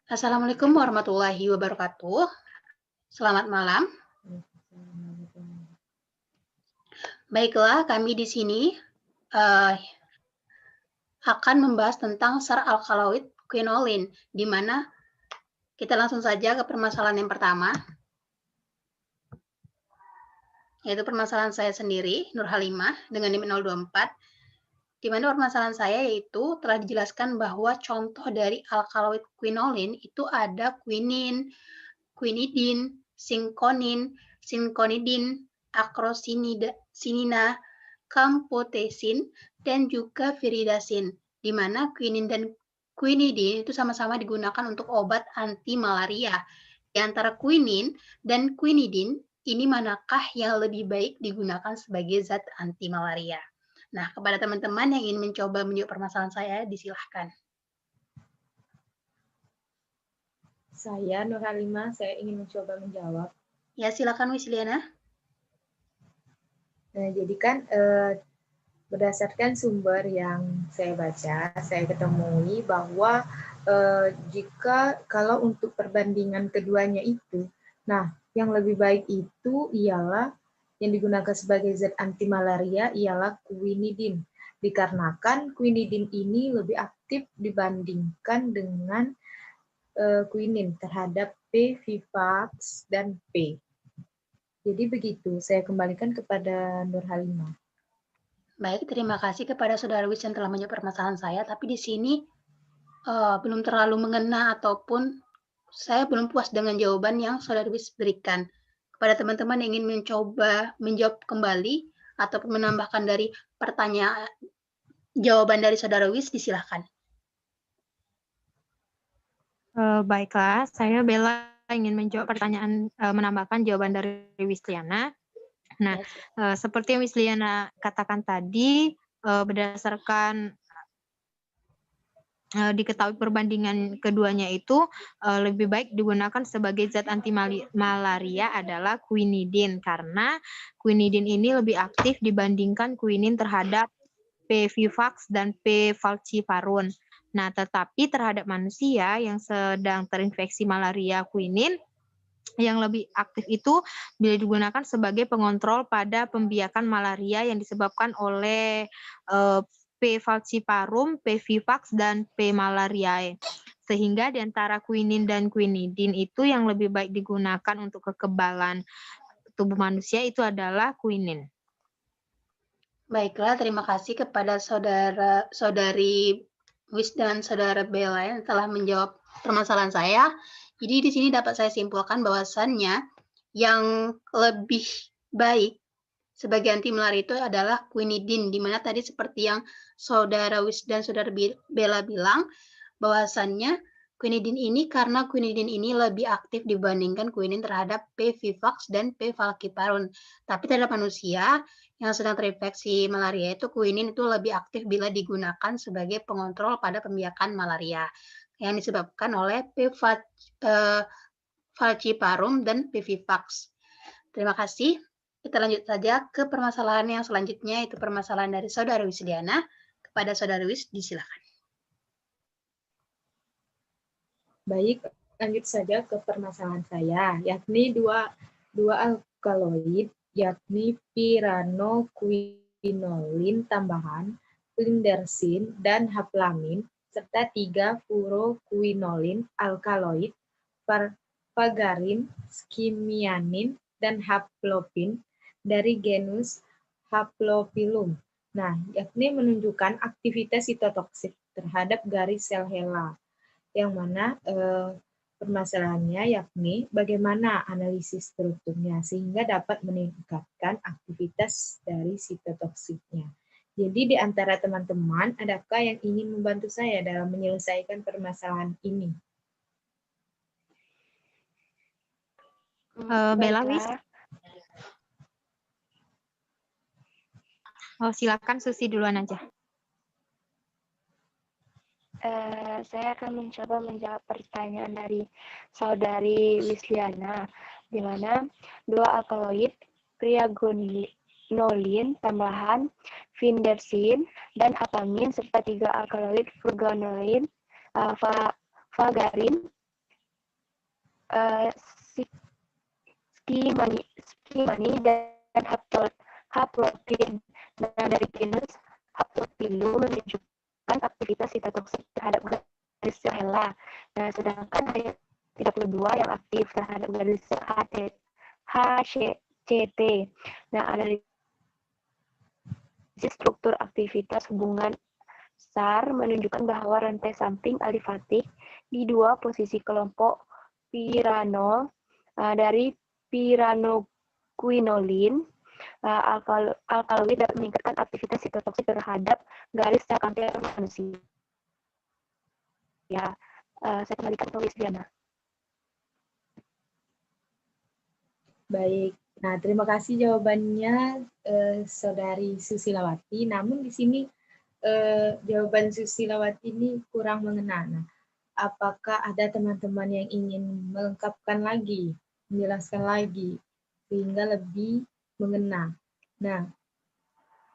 Assalamualaikum warahmatullahi wabarakatuh. Selamat malam. Baiklah, kami di sini uh, akan membahas tentang sar alkaloid quinolin, di mana kita langsung saja ke permasalahan yang pertama, yaitu permasalahan saya sendiri, Nur Halimah, dengan NIM 024, di mana permasalahan saya yaitu telah dijelaskan bahwa contoh dari alkaloid quinolin itu ada quinin, quinidin, sinkonidin, acrosinina, campotesin, dan juga viridasin, di mana quinin dan quinidin itu sama-sama digunakan untuk obat anti malaria. Di antara quinin dan quinidin, ini manakah yang lebih baik digunakan sebagai zat anti malaria? Nah, kepada teman-teman yang ingin mencoba menjawab permasalahan saya, disilahkan. Saya Nur Halimah, saya ingin mencoba menjawab. Ya, silakan Wisliana. Nah, jadi kan berdasarkan sumber yang saya baca, saya ketemui bahwa jika kalau untuk perbandingan keduanya itu, nah yang lebih baik itu ialah yang digunakan sebagai zat anti malaria ialah quinidin. Dikarenakan quinidin ini lebih aktif dibandingkan dengan quinin terhadap P, Vivax, dan P. Jadi begitu, saya kembalikan kepada Nur Halimah. Baik, terima kasih kepada Saudara Wis yang telah menjawab permasalahan saya, tapi di sini belum terlalu mengena ataupun saya belum puas dengan jawaban yang Saudara Wis berikan. Kepada teman-teman yang ingin mencoba menjawab kembali ataupun menambahkan dari pertanyaan jawaban dari Saudara Wis, disilahkan. Baiklah, saya Bella ingin menjawab pertanyaan, menambahkan jawaban dari Wisliana. Nah, seperti yang Wisliana katakan tadi, berdasarkan diketahui perbandingan keduanya itu lebih baik digunakan sebagai zat anti malaria adalah quinidin, karena quinidin ini lebih aktif dibandingkan quinin terhadap P. vivax dan P. falciparum. Nah, tetapi terhadap manusia yang sedang terinfeksi malaria, quinin yang lebih aktif itu bila digunakan sebagai pengontrol pada pembiakan malaria yang disebabkan oleh P. falciparum, P. vivax, dan P. malariae. Sehingga di antara quinin dan quinidin itu yang lebih baik digunakan untuk kekebalan tubuh manusia itu adalah quinin. Baiklah, terima kasih kepada saudari Wis dan saudara Bella yang telah menjawab permasalahan saya. Jadi di sini dapat saya simpulkan bahwasannya yang lebih baik sebagai anti malaria itu adalah quinidin, di mana tadi seperti yang saudara Wis dan saudara Bella bilang, bahwasannya quinidin ini karena quinidin ini lebih aktif dibandingkan quinin terhadap P. vivax dan P. falciparum. Tapi terhadap manusia yang sedang terinfeksi malaria itu quinin itu lebih aktif bila digunakan sebagai pengontrol pada pembiakan malaria yang disebabkan oleh P. falciparum dan P. vivax. Terima kasih. Kita lanjut saja ke permasalahan yang selanjutnya, yaitu permasalahan dari Saudara Wisliana. Kepada Saudara Wis, disilakan. Baik, lanjut saja ke permasalahan saya, yakni dua alkaloid, yakni piranoquinolin tambahan, flindersin, dan haplamin, serta 3 furoquinolin alkaloid, vagarin, skimianin, dan haplopin dari genus Haplopilum. Nah, yakni menunjukkan aktivitas sitotoksik terhadap garis sel HeLa, yang mana permasalahannya yakni bagaimana analisis strukturnya sehingga dapat meningkatkan aktivitas dari sitotoksiknya. Jadi di antara teman-teman, adakah yang ingin membantu saya dalam menyelesaikan permasalahan ini? Bella, Wis. Silakan Susi duluan aja. Saya akan mencoba menjawab pertanyaan dari saudari Wisliana, di mana 2 alkaloid priagonolin tambahan, flindersin, dan haplamin serta 3 alkaloid furganolin, vagarin, eh, skimani dan haplopin. Nah, dari genus Haplopilum menunjukkan aktivitas sitotoksik terhadap garis sel HeLa. Nah, sedangkan hanya 32 yang aktif terhadap garis sel HCT. Nah, analisis struktur aktivitas hubungan SAR menunjukkan bahwa rantai samping alifatik di dua posisi kelompok piranol dari piranoquinolin alkaloid dapat meningkatkan aktivitas sitotoksik terhadap garis sel kanker manusia. Saya kembalikan ke Wisliana. Baik. Nah, terima kasih jawabannya Saudari Susilawati. Namun di sini jawaban Susilawati ini kurang mengena. Nah, apakah ada teman-teman yang ingin melengkapkan lagi, menjelaskan lagi, sehingga lebih mengena? Nah,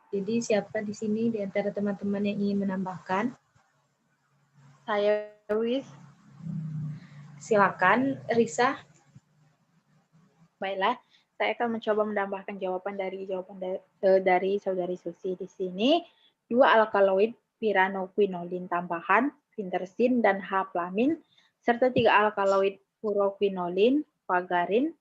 jadi siapa di sini di antara teman-teman yang ingin menambahkan? Saya, Wis. Silakan, Risa. Baiklah, saya akan mencoba menambahkan jawaban dari Saudari Susi di sini. 2 alkaloid piranoquinolin tambahan, findersin dan H-plamin, serta 3 alkaloid furoquinolin, vagarin,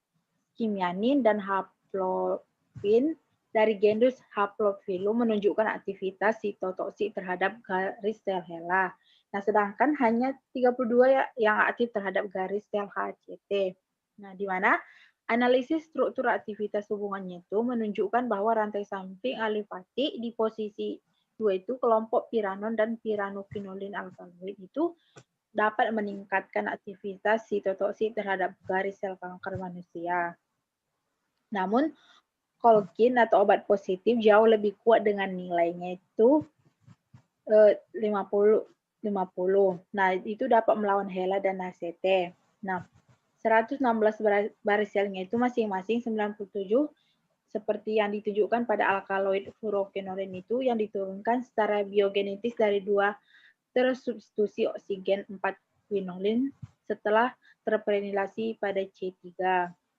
kimianin, dan haplopin dari genus Haplophyllum menunjukkan aktivitas sitotoksik terhadap garis sel HeLa. Nah, sedangkan hanya 32 yang aktif terhadap garis sel HCT. Nah, di mana analisis struktur aktivitas hubungannya itu menunjukkan bahwa rantai samping alifatik di posisi 2 itu kelompok piranon dan piranoquinolin alkaloid itu dapat meningkatkan aktivitas sitotoksik terhadap garis sel kanker manusia. Namun, Colgin atau obat positif jauh lebih kuat dengan nilainya itu 50. Nah, itu dapat melawan HeLa dan HCT. Nah, 116 baris selnya itu masing-masing 97 seperti yang ditunjukkan pada alkaloid furoquinolin itu yang diturunkan secara biogenetis dari 2 tersubstitusi oksigen 4 quinolin setelah terprenilasi pada C3.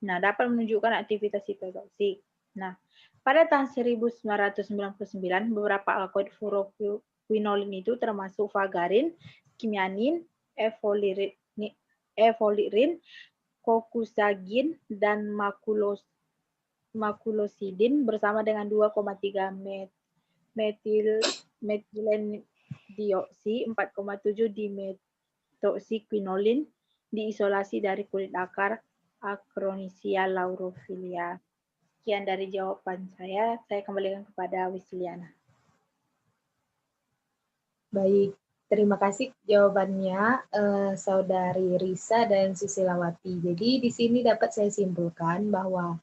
Nah, dapat menunjukkan aktivitas sitotoksik. Nah, pada tahun 1999 beberapa alkaloid furoquinolin itu termasuk vagarin, kimianin, efolirin, kokusagin, dan makulosidin bersama dengan 2,3 metilendioksi 4,7 dimetoksiquinolin diisolasi dari kulit akar Acronesia laurofilia. Sekian dari jawaban saya kembalikan kepada Wisliana. Baik, terima kasih jawabannya Saudari Risa dan Susilawati. Jadi di sini dapat saya simpulkan bahwa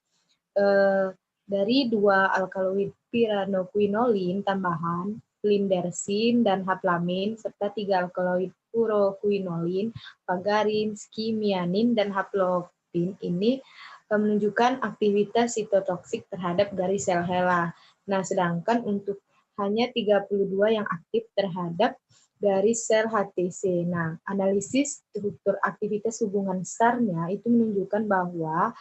dari 2 alkaloid piranoquinolin tambahan, flindersin dan haplamin, serta 3 alkaloid furoquinolin, vagarin, skimianin, dan haplopin ini menunjukkan aktivitas sitotoksik terhadap garis sel HeLa. Nah, sedangkan untuk hanya 32 yang aktif terhadap garis sel HTC. Nah, analisis struktur aktivitas hubungan SAR-nya itu menunjukkan bahwa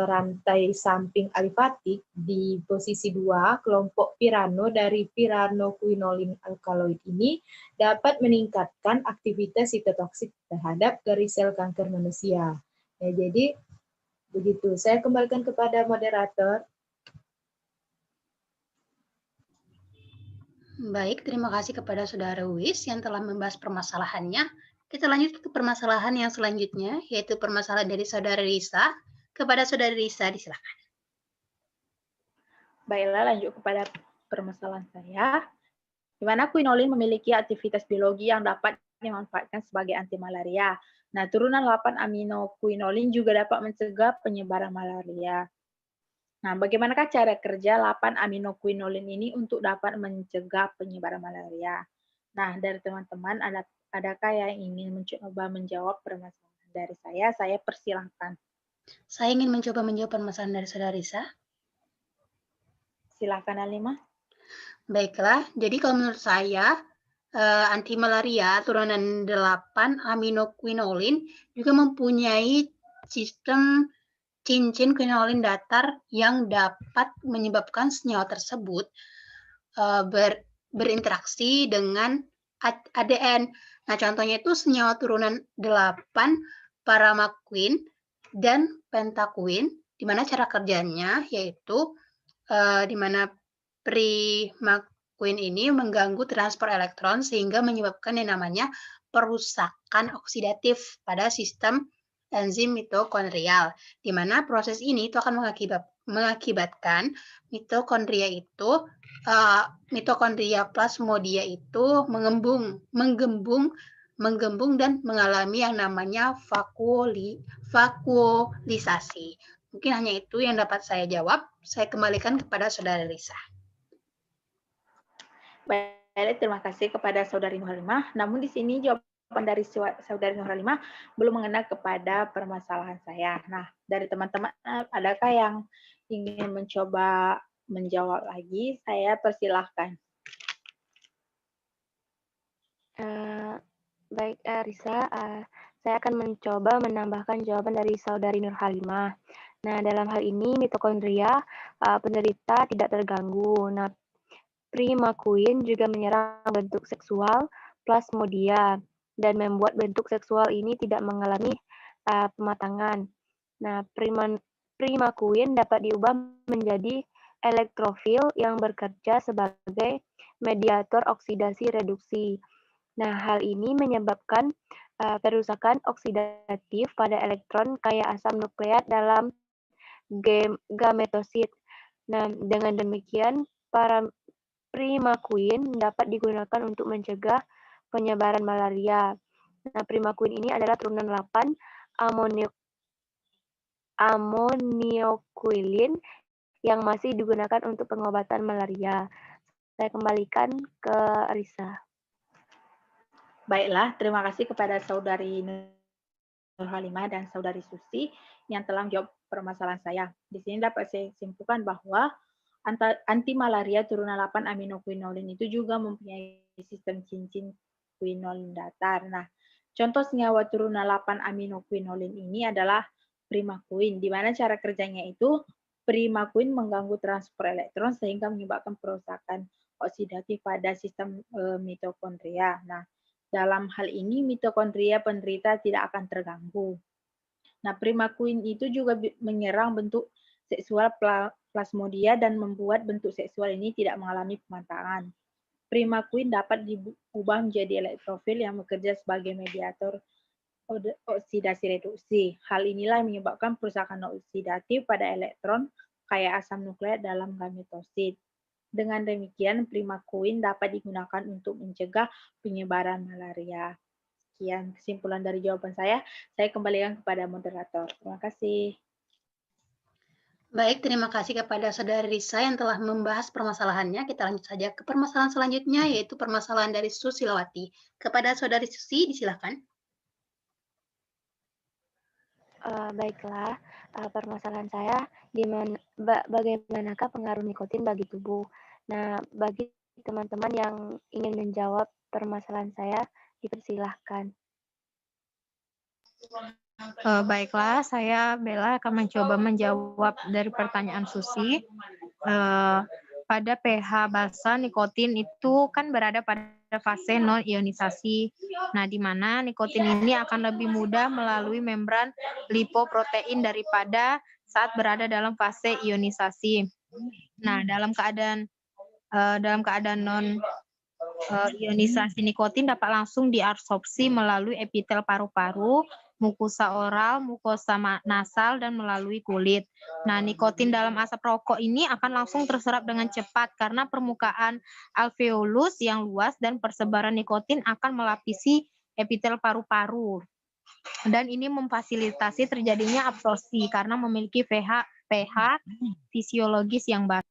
rantai samping alifatik di posisi 2 kelompok pirano dari piranoquinolin alkaloid ini dapat meningkatkan aktivitas sitotoksik terhadap garis sel kanker manusia. Ya, jadi begitu. Saya kembalikan kepada moderator. Baik, terima kasih kepada Saudara Wis yang telah membahas permasalahannya. Kita lanjut ke permasalahan yang selanjutnya, yaitu permasalahan dari Saudara Risa. Kepada Saudara Risa, disilakan. Baiklah, lanjut kepada permasalahan saya. Di mana quinolin memiliki aktivitas biologi yang dapat dimanfaatkan sebagai anti malaria. Nah, turunan 8 amino quinolin juga dapat mencegah penyebaran malaria. Nah, bagaimanakah cara kerja 8 amino quinolin ini untuk dapat mencegah penyebaran malaria? Nah, dari teman-teman, adakah yang ingin mencoba menjawab permasalahan dari saya? Saya persilahkan. Saya ingin mencoba menjawab permasalahan dari Saudara Risa. Silakan, Alima. Baiklah, jadi kalau menurut saya, anti malaria turunan 8 amino quinolin juga mempunyai sistem cincin quinolin datar yang dapat menyebabkan senyawa tersebut berinteraksi dengan ADN. Nah, contohnya itu senyawa turunan 8 paramaquin dan pentaquin, di mana cara kerjanya yaitu di mana primaquin ini mengganggu transport elektron sehingga menyebabkan yang namanya perusakan oksidatif pada sistem enzim mitokondrial, di mana proses ini itu akan mengakibatkan mitokondria itu mitokondria plasmodia itu menggembung dan mengalami yang namanya vakuolisasi. Mungkin hanya itu yang dapat saya jawab. Saya kembalikan kepada Saudara Risa. Baik, terima kasih kepada Saudari Nurhalimah. Namun di sini jawaban dari Saudari Nurhalimah belum mengena kepada permasalahan saya. Nah, dari teman-teman adakah yang ingin mencoba menjawab lagi? Saya persilahkan. Baik, Risa, saya akan mencoba menambahkan jawaban dari Saudari Nurhalimah. Nah, dalam hal ini mitokondria penderita tidak terganggu. Nah, primaquin juga menyerang bentuk seksual plasmodia dan membuat bentuk seksual ini tidak mengalami pematangan. Nah, primaquin dapat diubah menjadi elektrofil yang bekerja sebagai mediator oksidasi reduksi. Nah, hal ini menyebabkan perusakan oksidatif pada elektron kaya asam nukleat dalam gametosit. Nah, dengan demikian, primaquin dapat digunakan untuk mencegah penyebaran malaria. Nah, primaquin ini adalah turunan 8 amonioquilin yang masih digunakan untuk pengobatan malaria. Saya kembalikan ke Risa. Baiklah, terima kasih kepada Saudari Nurhalimah dan Saudari Susi yang telah menjawab permasalahan saya. Di sini dapat saya simpulkan bahwa anti malaria turunan 8 aminoquinolin itu juga mempunyai sistem cincin quinolin datar. Nah, contoh senyawa turunan 8 aminoquinolin ini adalah primaquin, di mana cara kerjanya itu primaquin mengganggu transport elektron sehingga menyebabkan perusakan oksidatif pada sistem mitokondria. Nah, dalam hal ini mitokondria penderita tidak akan terganggu. Nah, primaquin itu juga menyerang bentuk seksual plasmodia dan membuat bentuk seksual ini tidak mengalami pematangan. Primaquin dapat diubah menjadi elektrofil yang bekerja sebagai mediator oksidasi reduksi. Hal inilah yang menyebabkan perusakan oksidatif pada elektron kaya asam nukleat dalam gametosit. Dengan demikian, primaquin dapat digunakan untuk mencegah penyebaran malaria. Sekian kesimpulan dari jawaban saya. Saya kembalikan kepada moderator. Terima kasih. Baik, terima kasih kepada Saudari Risa yang telah membahas permasalahannya. Kita lanjut saja ke permasalahan selanjutnya, yaitu permasalahan dari Susilawati. Kepada Saudari Susi, disilakan. Baiklah, permasalahan saya, bagaimanakah pengaruh nikotin bagi tubuh? Nah, bagi teman-teman yang ingin menjawab permasalahan saya, dipersilahkan. Baiklah, saya Bella akan mencoba menjawab dari pertanyaan Susi. Pada pH basa, nikotin itu kan berada pada fase non-ionisasi. Nah, di mana nikotin ini akan lebih mudah melalui membran lipoprotein daripada saat berada dalam fase ionisasi. Nah, dalam keadaan non ionisasi nikotin dapat langsung diabsorpsi melalui epitel paru-paru, mukosa oral, mukosa nasal, dan melalui kulit. Nah, nikotin dalam asap rokok ini akan langsung terserap dengan cepat karena permukaan alveolus yang luas dan persebaran nikotin akan melapisi epitel paru-paru. Dan ini memfasilitasi terjadinya absorpsi karena memiliki pH fisiologis yang baik.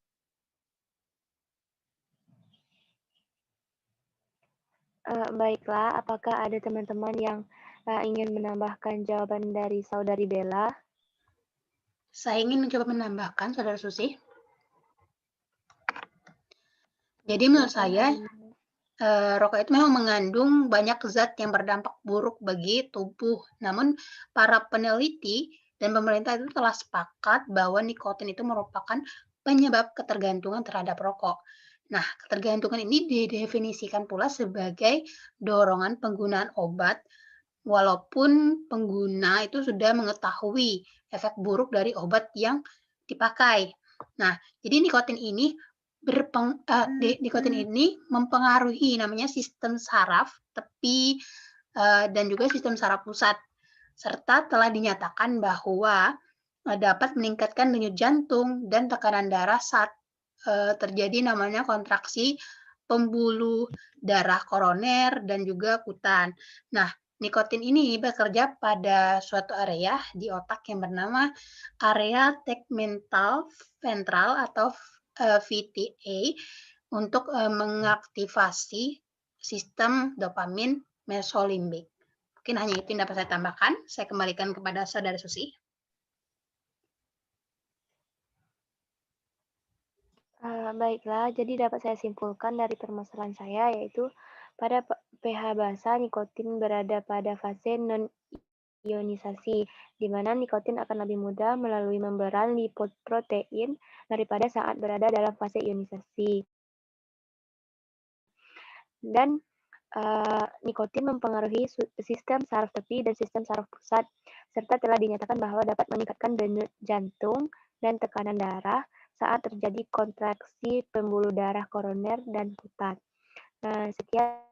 Baiklah, apakah ada teman-teman yang ingin menambahkan jawaban dari Saudari Bella? Saya ingin mencoba menambahkan, Saudara Susi. Jadi menurut saya, rokok itu memang mengandung banyak zat yang berdampak buruk bagi tubuh. Namun para peneliti Dan pemerintah itu telah sepakat bahwa nikotin itu merupakan penyebab ketergantungan terhadap rokok. Nah, ketergantungan ini didefinisikan pula sebagai dorongan penggunaan obat walaupun pengguna itu sudah mengetahui efek buruk dari obat yang dipakai. Nah, jadi nikotin ini mempengaruhi namanya sistem saraf tepi dan juga sistem saraf pusat, serta telah dinyatakan bahwa dapat meningkatkan denyut jantung dan tekanan darah saat terjadi namanya kontraksi pembuluh darah koroner dan juga kutan. Nah, nikotin ini bekerja pada suatu area di otak yang bernama area tegmental ventral atau VTA untuk mengaktifasi sistem dopamin mesolimbik. Mungkin hanya itu yang dapat saya tambahkan. Saya kembalikan kepada Saudara Susi. Baiklah, jadi dapat saya simpulkan dari permasalahan saya yaitu pada pH basa nikotin berada pada fase non-ionisasi, di mana nikotin akan lebih mudah melalui membran lipoprotein daripada saat berada dalam fase ionisasi. Dan nikotin mempengaruhi sistem saraf tepi dan sistem saraf pusat, serta telah dinyatakan bahwa dapat meningkatkan denyut jantung dan tekanan darah saat terjadi kontraksi pembuluh darah koroner dan kutan. Nah, sekian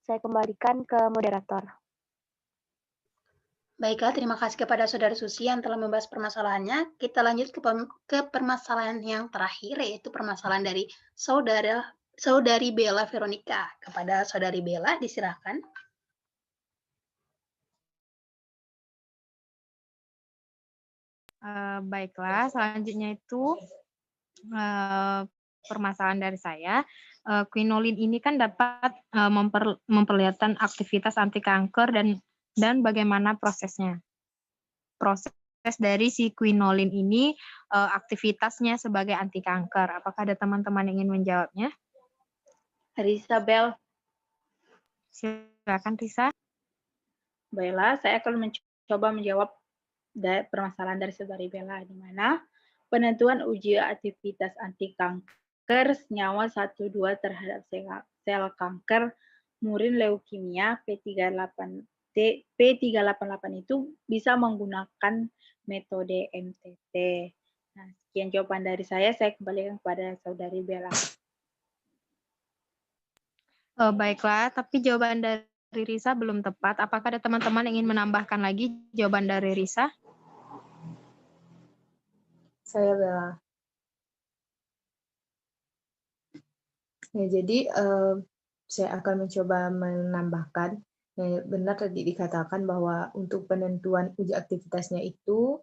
saya kembalikan ke moderator. Baiklah, terima kasih kepada Saudara Susi yang telah membahas permasalahannya. Kita lanjut ke permasalahan yang terakhir, yaitu permasalahan dari Saudari Bella Veronica. Kepada Saudari Bella, disilahkan. Baiklah, selanjutnya itu permasalahan dari saya. Quinolin ini kan dapat memperlihatkan aktivitas anti kanker dan bagaimana prosesnya. Proses dari si quinolin ini aktivitasnya sebagai anti kanker. Apakah ada teman-teman yang ingin menjawabnya? Risa Bel. Silakan Risa. Baiklah, saya akan mencoba menjawab permasalahan dari Saudari Bella, di mana penentuan uji aktivitas anti kanker senyawa 1,2 terhadap sel kanker murin leukemia P388 itu bisa menggunakan metode MTT. Nah, sekian jawaban dari saya kembalikan kepada Saudari Bella. Baiklah, tapi jawaban dari Risa belum tepat. Apakah ada teman-teman yang ingin menambahkan lagi jawaban dari Risa? Saya Bella. Ya, jadi saya akan mencoba menambahkan. Ya, benar tadi dikatakan bahwa untuk penentuan uji aktivitasnya itu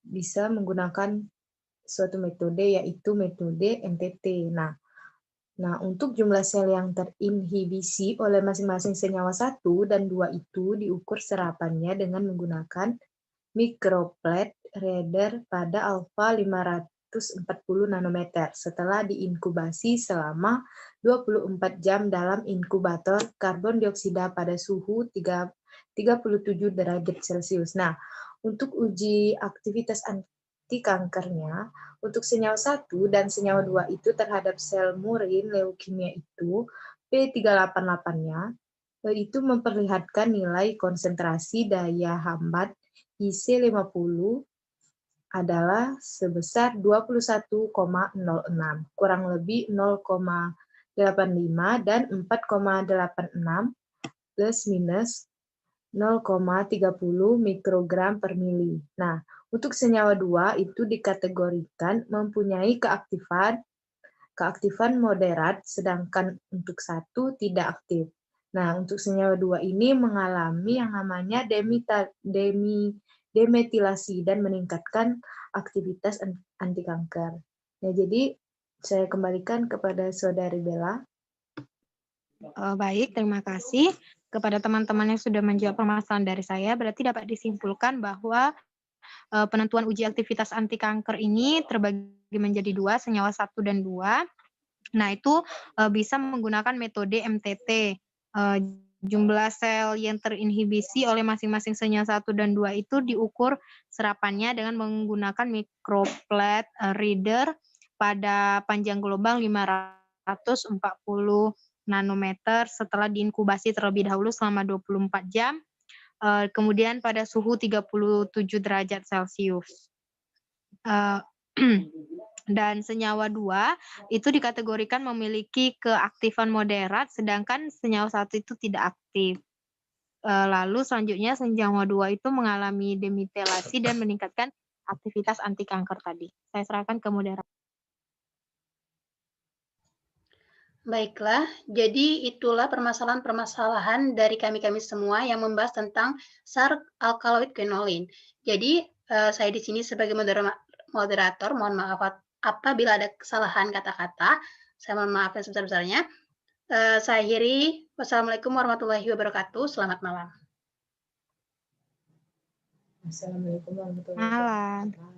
bisa menggunakan suatu metode, yaitu metode MTT. Nah, untuk jumlah sel yang terinhibisi oleh masing-masing senyawa 1 dan 2 itu diukur serapannya dengan menggunakan microplate reader pada alfa 540 nanometer setelah diinkubasi selama 24 jam dalam inkubator karbon dioksida pada suhu 37 derajat Celcius. Nah, untuk uji aktivitas anti kankernya, untuk senyawa 1 dan senyawa 2 itu terhadap sel murin leukemia itu, P388-nya itu memperlihatkan nilai konsentrasi daya hambat IC50 adalah sebesar 21,06, kurang lebih 0,85 dan 4,86 plus minus 0,30 mikrogram per mili. Nah, untuk senyawa 2 itu dikategorikan mempunyai keaktifan moderat, sedangkan untuk 1 tidak aktif. Nah, untuk senyawa 2 ini mengalami yang namanya demetilasi dan meningkatkan aktivitas anti kanker. Nah, jadi saya kembalikan kepada Saudari Bella. Baik, terima kasih kepada teman-teman yang sudah menjawab permasalahan dari saya. Berarti dapat disimpulkan bahwa penentuan uji aktivitas anti kanker ini terbagi menjadi 2, senyawa 1 dan 2. Nah, itu bisa menggunakan metode MTT. jumlah sel yang terinhibisi oleh masing-masing senyawa 1 dan 2 itu diukur serapannya dengan menggunakan microplate reader pada panjang gelombang 540 nanometer setelah diinkubasi terlebih dahulu selama 24 jam, kemudian pada suhu 37 derajat Celcius. Dan senyawa 2 itu dikategorikan memiliki keaktifan moderat, sedangkan senyawa 1 itu tidak aktif. Lalu selanjutnya senyawa 2 itu mengalami demitelasi dan meningkatkan aktivitas anti kanker tadi. Saya serahkan ke moderator. Baiklah, jadi itulah permasalahan-permasalahan dari kami-kami semua yang membahas tentang SAR alkaloid quinolin. Jadi saya di sini sebagai moderator, mohon maaf apabila ada kesalahan kata-kata, saya mohon maaf yang sebesar-besarnya. Saya akhiri, wassalamualaikum warahmatullahi wabarakatuh, selamat malam. Assalamualaikum warahmatullahi Malam. wabarakatuh.